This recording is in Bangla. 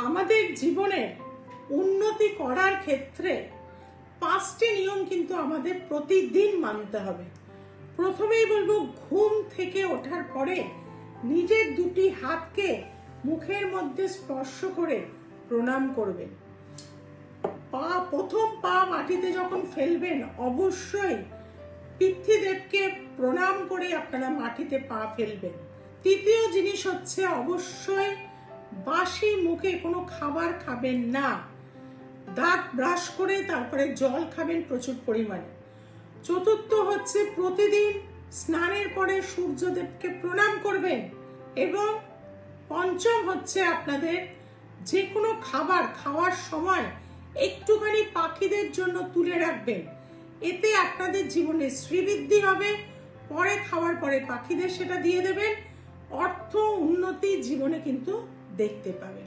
আমাদের জীবনের উন্নতি করার ক্ষেত্রে 5টি নিয়ম কিন্তু আমাদের প্রতিদিন মানতে হবে। প্রথমেই বলবো, ঘুম থেকে ওঠার পরে নিজের দুটি হাতকে মুখের মধ্যে স্পর্শ করে প্রণাম করবেন। প্রথম পা মাটিতে যখন ফেলবেন অবশ্যই পিতৃদেবকে প্রণাম করে আপনারা মাটিতে পা ফেলবেন। তৃতীয় জিনিস হচ্ছে, অবশ্যই বাসি মুখে কোনো খাবার খাবেন না। দাঁত ব্রাশ করে তারপরে জল খাবেন প্রচুর পরিমাণে। চতুর্থ হচ্ছে, প্রতিদিন স্নানের পরে সূর্যদেবকে প্রণাম করবেন। এবং পঞ্চম হচ্ছে, আপনাদের যে কোনো খাবার খাওয়ার সময় একটুখানি পাখিদের জন্য তুলে রাখবেন। এতে আপনাদের জীবনে শ্রীবৃদ্ধি হবে। পরে খাওয়ার পরে পাখিদের সেটা দিয়ে দেবেন, অর্থ উন্নতি জীবনে কিন্তু দেখতে পাবেন।